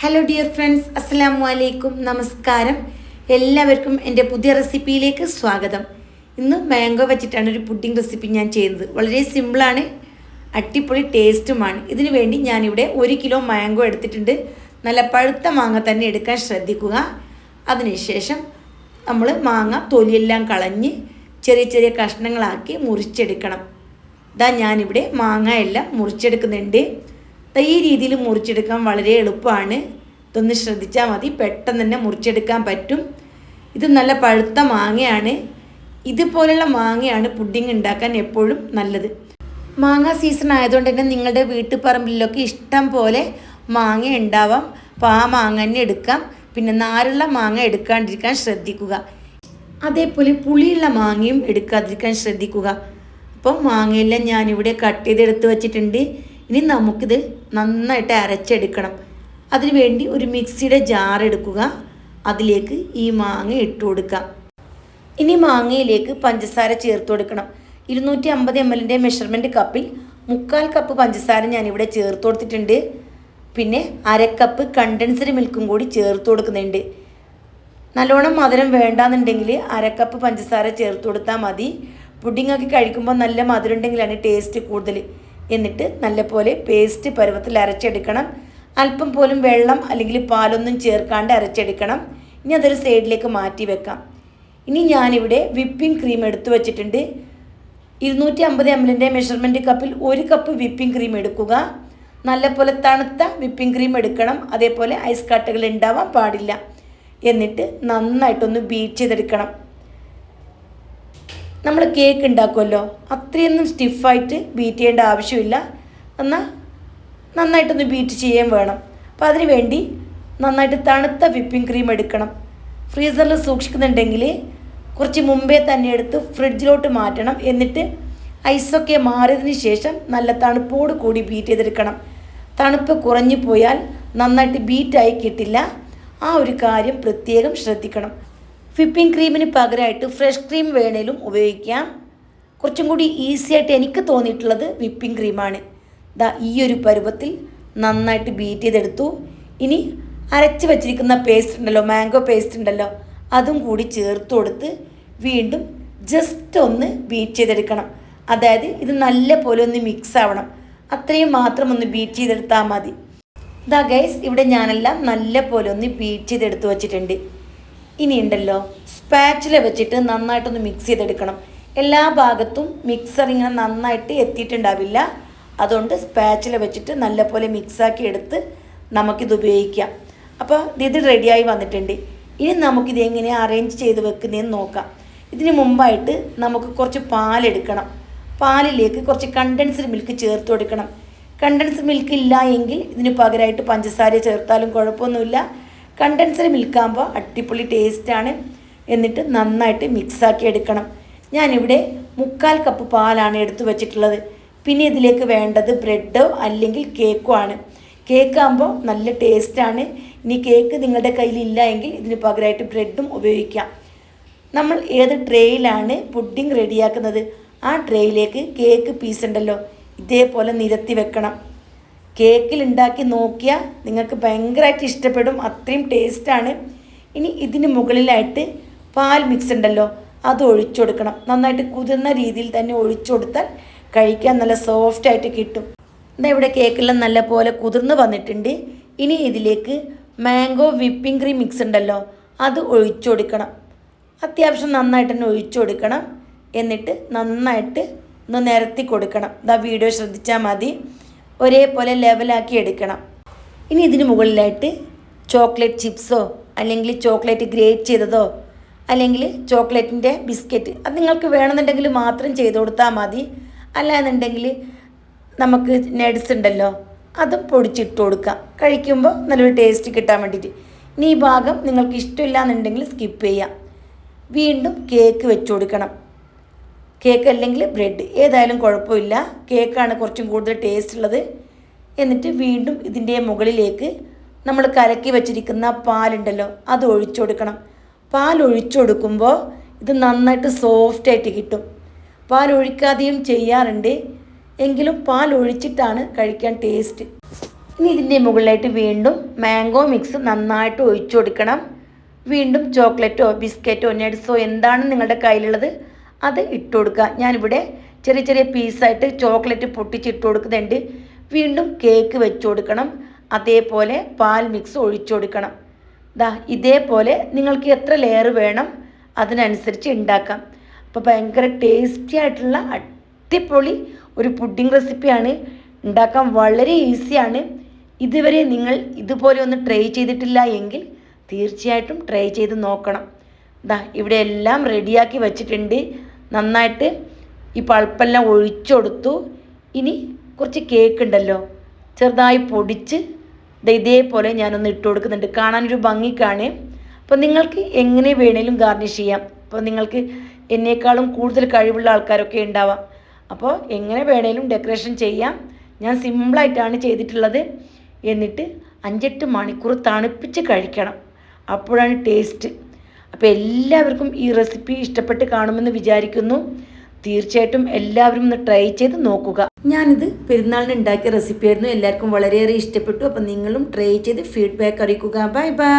Hello dear friends, അസ്സലാമു അലൈക്കും, നമസ്കാരം. എല്ലാവർക്കും എൻ്റെ പുതിയ റെസിപ്പിയിലേക്ക് സ്വാഗതം. ഇന്ന് മാംഗോ വെച്ചിട്ടാണ് ഒരു പുഡിംഗ് റെസിപ്പി ഞാൻ ചെയ്യുന്നത്. വളരെ സിമ്പിളാണ്, അടിപൊളി ടേസ്റ്റുമാണ്. ഇതിനു വേണ്ടി ഞാനിവിടെ 1 കിലോ മാംഗോ എടുത്തിട്ടുണ്ട്. നല്ല പഴുത്ത മാങ്ങ തന്നെ എടുക്കാൻ ശ്രദ്ധിക്കുക. അതിനുശേഷം നമ്മൾ മാങ്ങ തൊലിയെല്ലാം കളഞ്ഞ് ചെറിയ ചെറിയ കഷ്ണങ്ങളാക്കി മുറിച്ചെടുക്കണം. ഞാനിവിടെ മാങ്ങ എല്ലാം മുറിച്ചെടുക്കുന്നുണ്ട്. ഈ രീതിയിൽ മുറിച്ചെടുക്കാൻ വളരെ എളുപ്പമാണ്. ഇതൊന്ന് ശ്രദ്ധിച്ചാൽ മതി, പെട്ടെന്ന് തന്നെ മുറിച്ചെടുക്കാൻ പറ്റും. ഇത് നല്ല പഴുത്ത മാങ്ങയാണ്. ഇതുപോലുള്ള മാങ്ങയാണ് പുഡിംഗ് ഉണ്ടാക്കാൻ എപ്പോഴും നല്ലത്. മാങ്ങ സീസൺ ആയതുകൊണ്ട് തന്നെ നിങ്ങളുടെ വീട്ടുപറമ്പിലൊക്കെ ഇഷ്ടം പോലെ മാങ്ങ ഉണ്ടാവാം. അപ്പോൾ ആ മാങ്ങ തന്നെ എടുക്കാം. പിന്നെ നാരുള്ള മാങ്ങ എടുക്കാണ്ടിരിക്കാൻ ശ്രദ്ധിക്കുക. അതേപോലെ പുളിയുള്ള മാങ്ങയും എടുക്കാതിരിക്കാൻ ശ്രദ്ധിക്കുക. അപ്പോൾ മാങ്ങയെല്ലാം ഞാനിവിടെ കട്ട് ചെയ്തെടുത്ത് വച്ചിട്ടുണ്ട്. ഇനി നമുക്കിത് നന്നായിട്ട് അരച്ചെടുക്കണം. അതിനുവേണ്ടി ഒരു മിക്സിയുടെ ജാർ എടുക്കുക. അതിലേക്ക് ഈ മാങ്ങ ഇട്ട് കൊടുക്കാം. ഇനി മാങ്ങയിലേക്ക് പഞ്ചസാര ചേർത്ത് കൊടുക്കണം. 250 ml മെഷർമെൻറ്റ് കപ്പിൽ 3/4 കപ്പ് പഞ്ചസാര ഞാനിവിടെ ചേർത്ത് കൊടുത്തിട്ടുണ്ട്. പിന്നെ 1/2 കപ്പ് കണ്ടൻസ്ഡ് മിൽക്കും കൂടി ചേർത്ത് കൊടുക്കുന്നുണ്ട്. നല്ലോണം മധുരം വേണ്ടാന്നുണ്ടെങ്കിൽ 1/2 കപ്പ് പഞ്ചസാര ചേർത്ത് കൊടുത്താൽ മതി. പുഡിങ്ങൊക്കെ കഴിക്കുമ്പോൾ നല്ല മധുരം ഉണ്ടെങ്കിലാണ് ടേസ്റ്റ് കൂടുതൽ. എന്നിട്ട് നല്ലപോലെ പേസ്റ്റ് പരുവത്തിൽ അരച്ചെടുക്കണം. അല്പം പോലും വെള്ളം അല്ലെങ്കിൽ പാലൊന്നും ചേർക്കാണ്ട് അരച്ചെടുക്കണം. ഇനി അതൊരു സൈഡിലേക്ക് മാറ്റി വെക്കാം. ഇനി ഞാനിവിടെ വിപ്പിംഗ് ക്രീം എടുത്തു വച്ചിട്ടുണ്ട്. 250 ml മെഷർമെൻറ്റ് കപ്പിൽ 1 കപ്പ് വിപ്പിംഗ് ക്രീം എടുക്കുക. നല്ലപോലെ തണുത്ത വിപ്പിംഗ് ക്രീം എടുക്കണം. അതേപോലെ ഐസ് കട്ടകൾ ഉണ്ടാവാൻ പാടില്ല. എന്നിട്ട് നന്നായിട്ടൊന്ന് ബീറ്റ് ചെയ്തെടുക്കണം. നമ്മൾ കേക്ക് ഉണ്ടാക്കുമല്ലോ, അത്രയൊന്നും സ്റ്റിഫായിട്ട് ബീറ്റ് ചെയ്യേണ്ട ആവശ്യമില്ല. എന്നാൽ നന്നായിട്ടൊന്ന് ബീറ്റ് ചെയ്യാൻ വേണം. അപ്പോൾ അതിന് വേണ്ടി നന്നായിട്ട് തണുത്ത വിപ്പിംഗ് ക്രീം എടുക്കണം. ഫ്രീസറിൽ സൂക്ഷിക്കുന്നുണ്ടെങ്കിൽ കുറച്ച് മുമ്പേ തന്നെ എടുത്ത് ഫ്രിഡ്ജിലോട്ട് മാറ്റണം. എന്നിട്ട് ഐസൊക്കെ മാറിയതിന് ശേഷം നല്ല തണുപ്പോട് കൂടി ബീറ്റ് ചെയ്തെടുക്കണം. തണുപ്പ് കുറഞ്ഞു പോയാൽ നന്നായിട്ട് ബീറ്റായി കിട്ടില്ല. ആ ഒരു കാര്യം പ്രത്യേകം ശ്രദ്ധിക്കണം. വിപ്പിംഗ് ക്രീമിന് പകരമായിട്ട് ഫ്രഷ് ക്രീം വേണേലും ഉപയോഗിക്കാം. കുറച്ചും കൂടി ഈസി ആയിട്ട് എനിക്ക് തോന്നിയിട്ടുള്ളത് വിപ്പിംഗ് ക്രീമാണ്. ഈ ഒരു പരുവത്തിൽ നന്നായിട്ട് ബീറ്റ് ചെയ്തെടുത്തു. ഇനി അരച്ച് വെച്ചിരിക്കുന്ന പേസ്റ്റ് ഉണ്ടല്ലോ, മാംഗോ പേസ്റ്റ് ഉണ്ടല്ലോ, അതും കൂടി ചേർത്ത് കൊടുത്ത് വീണ്ടും ജസ്റ്റ് ഒന്ന് ബീറ്റ് ചെയ്തെടുക്കണം. അതായത് ഇത് നല്ല പോലെ ഒന്ന് മിക്സ് ആവണം. അത്രയും മാത്രം ഒന്ന് ബീറ്റ് ചെയ്തെടുത്താൽ മതി. ഗൈസ്, ഇവിടെ ഞാനെല്ലാം നല്ല പോലെ ഒന്ന് ബീറ്റ് ചെയ്തെടുത്ത് വച്ചിട്ടുണ്ട്. ഇനി ഉണ്ടല്ലോ, സ്പാച്ചില വെച്ചിട്ട് നന്നായിട്ടൊന്ന് മിക്സ് ചെയ്തെടുക്കണം. എല്ലാ ഭാഗത്തും മിക്സർ ഇങ്ങനെ നന്നായിട്ട് എത്തിയിട്ടുണ്ടാവില്ല. അതുകൊണ്ട് സ്പാച്ചില വെച്ചിട്ട് നല്ലപോലെ മിക്സാക്കി എടുത്ത് നമുക്കിത് ഉപയോഗിക്കാം. അപ്പോൾ ഇത് റെഡിയായി വന്നിട്ടുണ്ട്. ഇനി നമുക്കിത് എങ്ങനെയാണ് അറേഞ്ച് ചെയ്ത് വെക്കുന്നതെന്ന് നോക്കാം. ഇതിന് മുമ്പായിട്ട് നമുക്ക് കുറച്ച് പാലെടുക്കണം. പാലിലേക്ക് കുറച്ച് കണ്ടൻസ്ഡ് മിൽക്ക് ചേർത്ത് കൊടുക്കണം. കണ്ടൻസ്ഡ് മിൽക്ക് ഇല്ല എങ്കിൽ ഇതിന് പകരമായിട്ട് പഞ്ചസാര ചേർത്താലും കുഴപ്പമൊന്നുമില്ല. കണ്ടൻസ്ഡ് മിൽക്കാകുമ്പോൾ അടിപൊളി ടേസ്റ്റാണ്. എന്നിട്ട് നന്നായിട്ട് മിക്സാക്കി എടുക്കണം. ഞാനിവിടെ 3/4 കപ്പ് പാലാണ് എടുത്തു വച്ചിട്ടുള്ളത്. പിന്നെ ഇതിലേക്ക് വേണ്ടത് ബ്രെഡോ അല്ലെങ്കിൽ കേക്കോ ആണ്. കേക്കാകുമ്പോൾ നല്ല ടേസ്റ്റാണ്. ഇനി കേക്ക് നിങ്ങളുടെ കയ്യിലില്ല എങ്കിൽ ഇതിന് പകരമായിട്ട് ബ്രെഡും ഉപയോഗിക്കാം. നമ്മൾ ഏത് ട്രേയിലാണ് പുഡിംഗ് റെഡിയാക്കുന്നത് ആ ട്രേയിലേക്ക് കേക്ക് പീസ് ഉണ്ടല്ലോ ഇതേപോലെ നിരത്തി വെക്കണം. കേക്കിൽ ഉണ്ടാക്കി നോക്കിയാൽ നിങ്ങൾക്ക് ഭയങ്കരമായിട്ട് ഇഷ്ടപ്പെടും. അത്രയും ടേസ്റ്റാണ്. ഇനി ഇതിന് മുകളിലായിട്ട് പാൽ മിക്സ് ഉണ്ടല്ലോ അത് ഒഴിച്ചു കൊടുക്കണം. നന്നായിട്ട് കുതിർന്ന രീതിയിൽ തന്നെ ഒഴിച്ചു കൊടുത്താൽ കഴിക്കാൻ നല്ല സോഫ്റ്റായിട്ട് കിട്ടും. ഇവിടെ കേക്കെല്ലാം നല്ല പോലെ കുതിർന്ന് വന്നിട്ടുണ്ട്. ഇനി ഇതിലേക്ക് മാംഗോ വിപ്പിംഗ് ക്രീം മിക്സ് ഉണ്ടല്ലോ അത് ഒഴിച്ചു കൊടുക്കണം. അത്യാവശ്യം നന്നായിട്ട് തന്നെ ഒഴിച്ചു കൊടുക്കണം. എന്നിട്ട് നന്നായിട്ട് ഒന്ന് നിരത്തി കൊടുക്കണം. വീഡിയോ ശ്രദ്ധിച്ചാൽ മതി. ഒരേപോലെ ലെവലാക്കി എടുക്കണം. ഇനി ഇതിന് മുകളിലായിട്ട് ചോക്ലേറ്റ് ചിപ്സോ അല്ലെങ്കിൽ ചോക്ലേറ്റ് ഗ്രേറ്റ് ചെയ്തതോ അല്ലെങ്കിൽ ചോക്ലേറ്റിൻ്റെ ബിസ്ക്കറ്റ് അത് നിങ്ങൾക്ക് വേണമെന്നുണ്ടെങ്കിൽ മാത്രം ചെയ്ത് കൊടുത്താൽ മതി. അല്ലാന്നുണ്ടെങ്കിൽ നമുക്ക് നട്സ് ഉണ്ടല്ലോ അതും പൊടിച്ചിട്ട് കൊടുക്കാം. കഴിക്കുമ്പോൾ നല്ലൊരു ടേസ്റ്റ് കിട്ടാൻ വേണ്ടിയിട്ട്. ഇനി ഈ ഭാഗം നിങ്ങൾക്ക് ഇഷ്ടമില്ല എന്നുണ്ടെങ്കിൽ സ്കിപ്പ് ചെയ്യാം. വീണ്ടും കേക്ക് വെച്ച് കൊടുക്കണം. കേക്ക് അല്ലെങ്കിൽ ബ്രെഡ് ഏതായാലും കുഴപ്പമില്ല. കേക്കാണ് കുറച്ചും കൂടുതൽ ടേസ്റ്റ് ഉള്ളത്. എന്നിട്ട് വീണ്ടും ഇതിൻ്റെ മുകളിലേക്ക് നമ്മൾ കലക്കി വെച്ചിരിക്കുന്ന പാലുണ്ടല്ലോ അത് ഒഴിച്ചു കൊടുക്കണം. പാൽ ഒഴിച്ചു കൊടുക്കുമ്പോൾ ഇത് നന്നായിട്ട് സോഫ്റ്റായിട്ട് കിട്ടും. പാൽ ഒഴിക്കാതെയും ചെയ്യാറുണ്ട്, എങ്കിലും പാൽ ഒഴിച്ചിട്ടാണ് കഴിക്കാൻ ടേസ്റ്റ്. ഇനി ഇതിൻ്റെ മുകളിലായിട്ട് വീണ്ടും മാംഗോ മിക്സ് നന്നായിട്ട് ഒഴിച്ചു കൊടുക്കണം. വീണ്ടും ചോക്ലേറ്റോ ബിസ്ക്കറ്റോ നട്ട്സോ എന്താണ് നിങ്ങളുടെ കയ്യിലുള്ളത് അത് ഇട്ട് കൊടുക്കുക. ഞാനിവിടെ ചെറിയ ചെറിയ പീസായിട്ട് ചോക്ലേറ്റ് പൊട്ടിച്ചിട്ട് കൊടുക്കുന്നുണ്ട്. വീണ്ടും കേക്ക് വെച്ച് കൊടുക്കണം. അതേപോലെ പാൽ മിക്സ് ഒഴിച്ചു കൊടുക്കണം. ഇതേപോലെ നിങ്ങൾക്ക് എത്ര ലെയർ വേണം അതിനനുസരിച്ച് ഉണ്ടാക്കാം. അപ്പോൾ ഭയങ്കര ടേസ്റ്റി ആയിട്ടുള്ള അടിപൊളി ഒരു പുഡിംഗ് റെസിപ്പിയാണ്. ഉണ്ടാക്കാൻ വളരെ ഈസിയാണ്. ഇതുവരെ നിങ്ങൾ ഇതുപോലെ ഒന്ന് ട്രൈ ചെയ്തിട്ടില്ല എങ്കിൽ തീർച്ചയായിട്ടും ട്രൈ ചെയ്ത് നോക്കണം. ഇവിടെ എല്ലാം റെഡിയാക്കി വെച്ചിട്ടുണ്ട്. നന്നായിട്ട് ഈ പൾപ്പെല്ലാം ഒഴിച്ചു കൊടുത്തു. ഇനി കുറച്ച് കേക്ക് ഉണ്ടല്ലോ, ചെറുതായി പൊടിച്ച് ഇതേപോലെ ഞാനൊന്ന് ഇട്ട് കൊടുക്കുന്നുണ്ട്. കാണാനൊരു ഭംഗിക്കാണ്. അപ്പോൾ നിങ്ങൾക്ക് എങ്ങനെ വേണേലും ഗാർണിഷ് ചെയ്യാം. അപ്പോൾ നിങ്ങൾക്ക് എന്നേക്കാളും കൂടുതൽ കഴിവുള്ള ആൾക്കാരൊക്കെ ഉണ്ടാവാം. അപ്പോൾ എങ്ങനെ വേണേലും ഡെക്കറേഷൻ ചെയ്യാം. ഞാൻ സിമ്പിളായിട്ടാണ് ചെയ്തിട്ടുള്ളത്. എന്നിട്ട് 5-8 മണിക്കൂർ തണുപ്പിച്ച് കഴിക്കണം. അപ്പോഴാണ് ടേസ്റ്റ്. അപ്പോൾ എല്ലാവർക്കും ഈ റെസിപ്പി ഇഷ്ടപ്പെട്ട് കാണുമെന്ന് വിചാരിക്കുന്നു. തീർച്ചയായിട്ടും എല്ലാവരും ഒന്ന് ട്രൈ ചെയ്ത് നോക്കുക. ഞാനിത് പെരുന്നാളിന് ഉണ്ടാക്കിയ റെസിപ്പിയായിരുന്നു. എല്ലാവർക്കും വളരെയേറെ ഇഷ്ടപ്പെട്ടു. അപ്പോൾ നിങ്ങളും ട്രൈ ചെയ്ത് ഫീഡ്ബാക്ക് അറിയിക്കുക. Bye bye.